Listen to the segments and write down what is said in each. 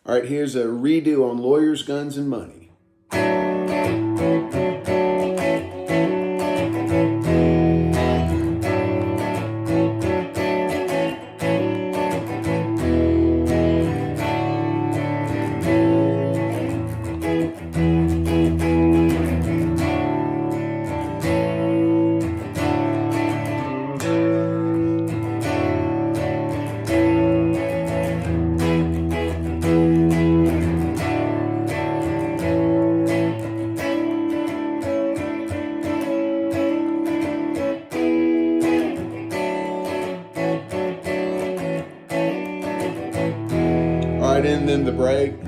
All right, here's a redo on Lawyers, Guns, and Money. All right, and then the break.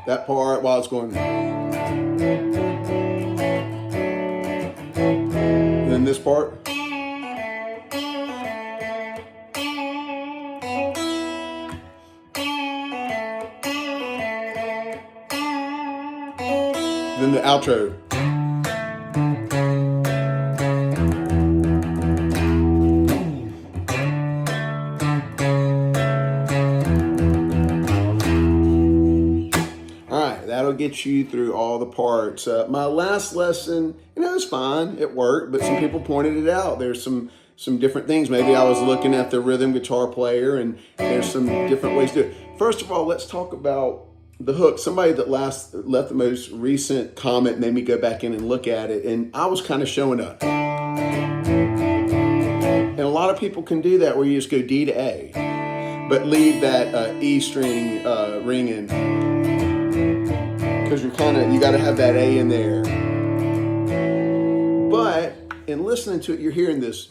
That part while it's going. And then this part. Then the outro. All right, that'll get you through all the parts. My last lesson, it was fine. It worked, but some people pointed it out. There's some different things. Maybe I was looking at the rhythm guitar player, and there's some different ways to do it. First of all, let's talk about the hook. Somebody that left the most recent comment made me go back in and look at it, and I was kind of showing up. And a lot of people can do that where you just go D to A, but leave that E string ringing, because you got to have that A in there. But in listening to it, you're hearing this.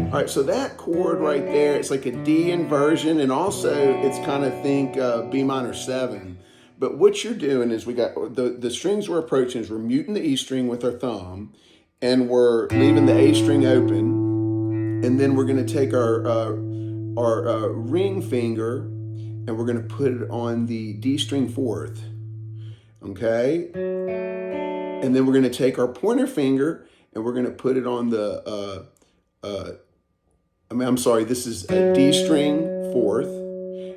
All right, so that chord right there, it's like a D inversion, and also it's kind of think B minor 7. But what you're doing is we got the strings we're approaching is we're muting the E string with our thumb, and we're leaving the A string open, and then we're going to take our ring finger and we're going to put it on the D string 4th, okay? And then we're going to take our pointer finger and we're going to put it on the this is a D string 4th,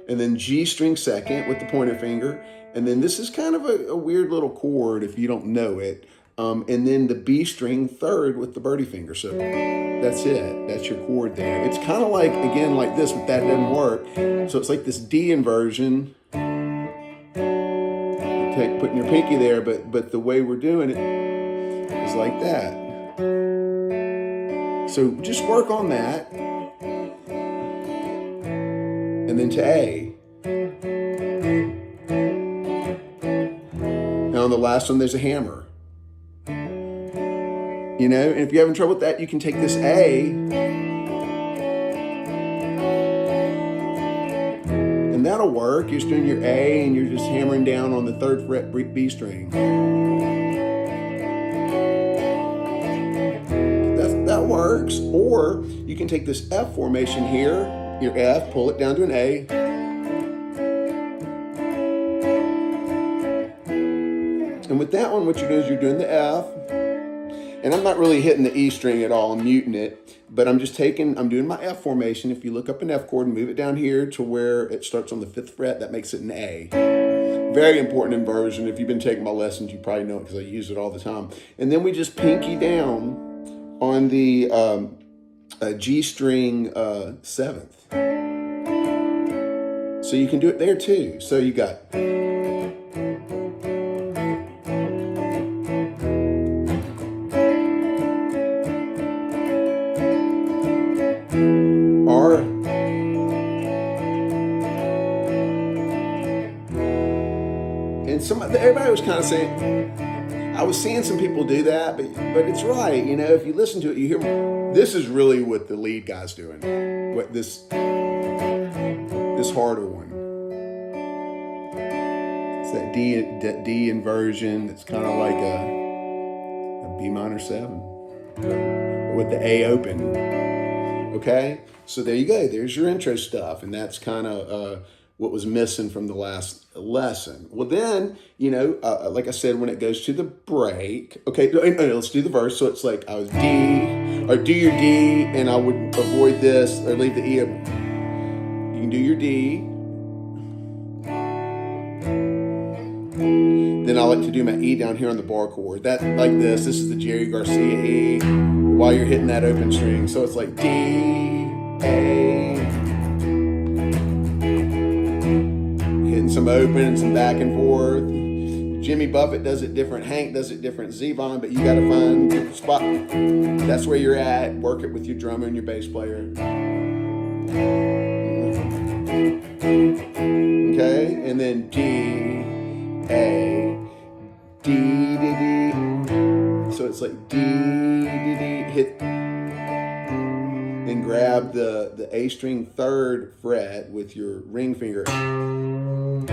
and then G string 2nd with the pointer finger, and then this is kind of a weird little chord if you don't know it, and then the B string 3rd with the birdie finger. So that's it. That's your chord there. It's kind of like, again, like this, but that doesn't work. So it's like this D inversion. Putting your pinky there, but the way we're doing it is like that. So just work on that. And then to A. Now on the last one, there's a hammer. You know, and if you're having trouble with that, you can take this A, and that'll work. You're just doing your A, and you're just hammering down on the 3rd fret B string. That works. Or you can take this F formation here, your F, pull it down to an A, and with that one, what you're doing is you're doing the F, and I'm not really hitting the E string at all, I'm muting it, but I'm doing my F formation. If you look up an F chord and move it down here to where it starts on the 5th fret, that makes it an A. Very important inversion. If you've been taking my lessons, you probably know it because I use it all the time. And then we just pinky down on the G string 7th. So you can do it there too. So you got R, and everybody was kind of saying, I was seeing some people do that, but it's right. You know, if you listen to it, you hear, this is really what the lead guy's doing. What this harder one. It's that D inversion. It's kind of like a B minor 7 with the A open. Okay, so there you go. There's your intro stuff, and that's kind of what was missing from the last lesson. Well, then, like I said, when it goes to the break, okay, let's do the verse. So it's like I was D, or do your D, and I would avoid this or leave the E open. You can do your D. Then I like to do my E down here on the bar chord. That like this. This is the Jerry Garcia E while you're hitting that open string. So it's like D, A, hitting some open and some back and forth. Jimmy Buffett does it different. Hank does it different. Zevon, but you got to find the spot. That's where you're at. Work it with your drummer and your bass player. Okay, and then D, A, D, D, D. So it's like D, D, D, hit, then grab the A string 3rd fret with your ring finger, and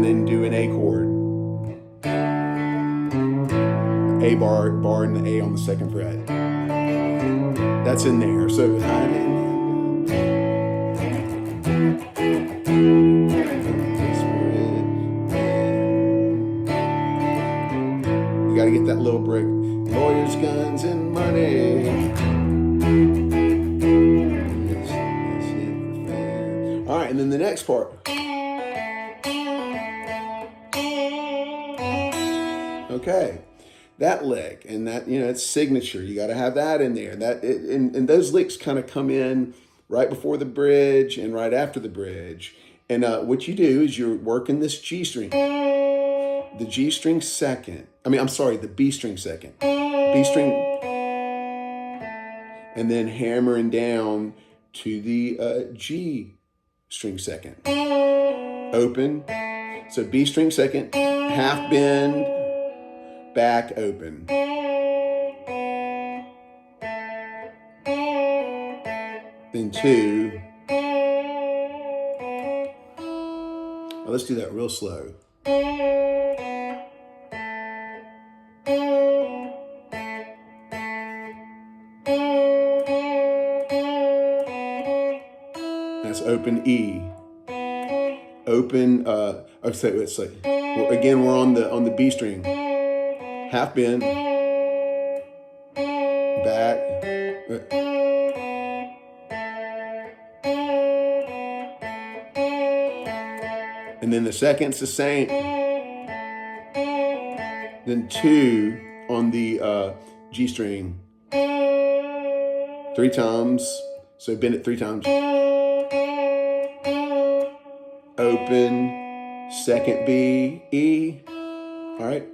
then do an A chord. A bar and the A on the 2nd fret. That's in there. So you got to get that little break. Lawyers, guns, and money. All right, and then the next part. Okay, that lick and that it's signature. You got to have that in there. And those licks kind of come in right before the bridge and right after the bridge. And what you do is you're working this G string. The G string second. The B string second. B string. And then hammering down to the G string second. Open. So B string second, half bend, back open. Then 2. Well, let's do that real slow. That's open E. Open. It's like again we're on the B string. Half bend. Back. And then the second's the same. Then 2 on the G string. 3 times. So bend it 3 times. Open, 2nd B, E. All right.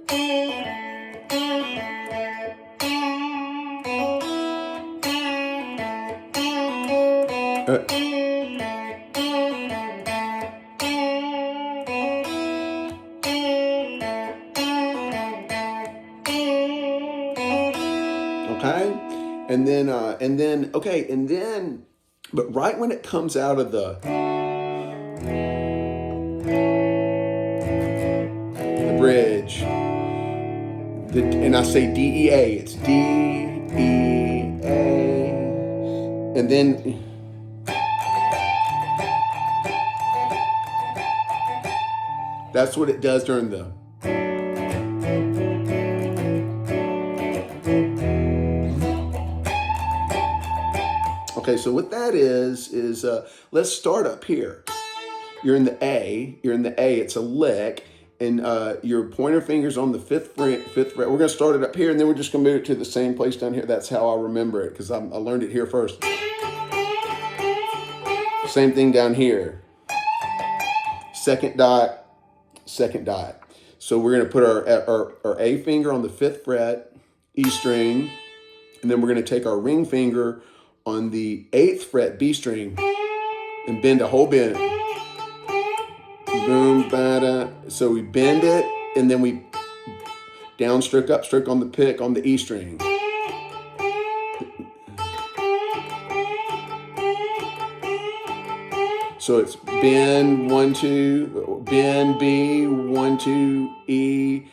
Okay, but right when it comes out of the bridge, and I say D, E, A, it's D, E, A, and then that's what it does during the Okay, so what that is let's start up here. You're in the A, it's a lick, and your pointer finger's on the 5th fret. We're gonna start it up here, and then we're just gonna move it to the same place down here. That's how I remember it, because I learned it here first. Same thing down here. 2nd dot. So we're gonna put our A finger on the 5th fret, E string, and then we're gonna take our ring finger on the 8th fret B string and bend a whole bend. Boom, bada. So we bend it, and then we downstroke, upstroke on the pick on the E string. So it's bend, 1, 2, bend B, 1, 2, E.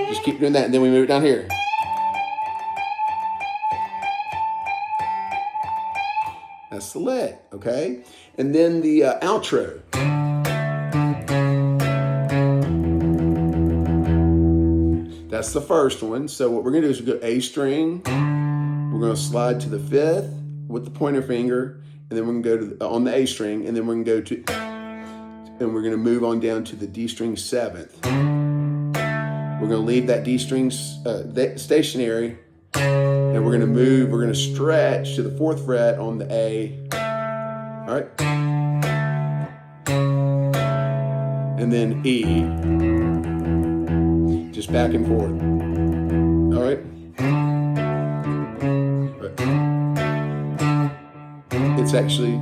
Just Just keep doing that, and then we move it down here. That's the lick, okay? And then the outro. That's the first one. So what we're gonna do is we go A string, we're gonna slide to the 5th with the pointer finger, and then we're gonna go to on the A string, and then we're gonna go to, and we're gonna move on down to the D string 7th. We're gonna leave that D string stationary, and we're gonna stretch to the 4th fret on the A. All right. And then E. Just back and forth. All right. It's actually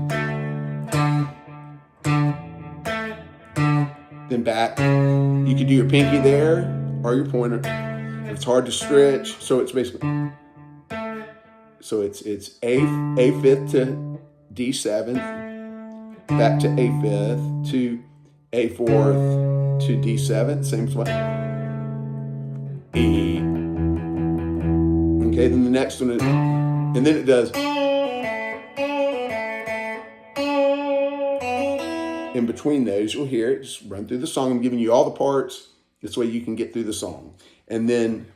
then back. You could do your pinky there or your pointer. It's hard to stretch, so it's basically it's A 5th to D 7th, back to A 5th to A 4th to D 7th, same spot. E. Okay, then the next one is, and then it does. In between those, you'll hear it. Just run through the song. I'm giving you all the parts. This way you can get through the song. And then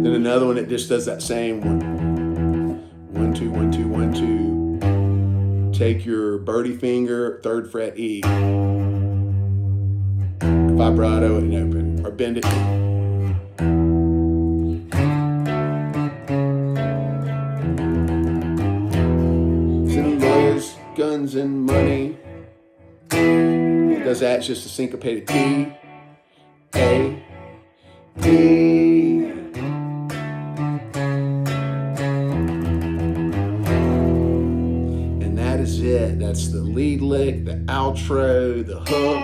another one, it just does that same one. 1, 2, 1, 2, 1, 2. Take your birdie finger, 3rd fret E. Vibrato and open, or bend it. Lawyers, guns, and money. It does that. It's just a syncopated D, A, D. And that is it. That's the lead lick, the outro, the hook,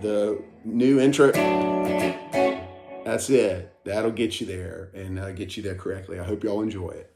the new intro. That's it. That'll get you there and get you there correctly. I hope y'all enjoy it.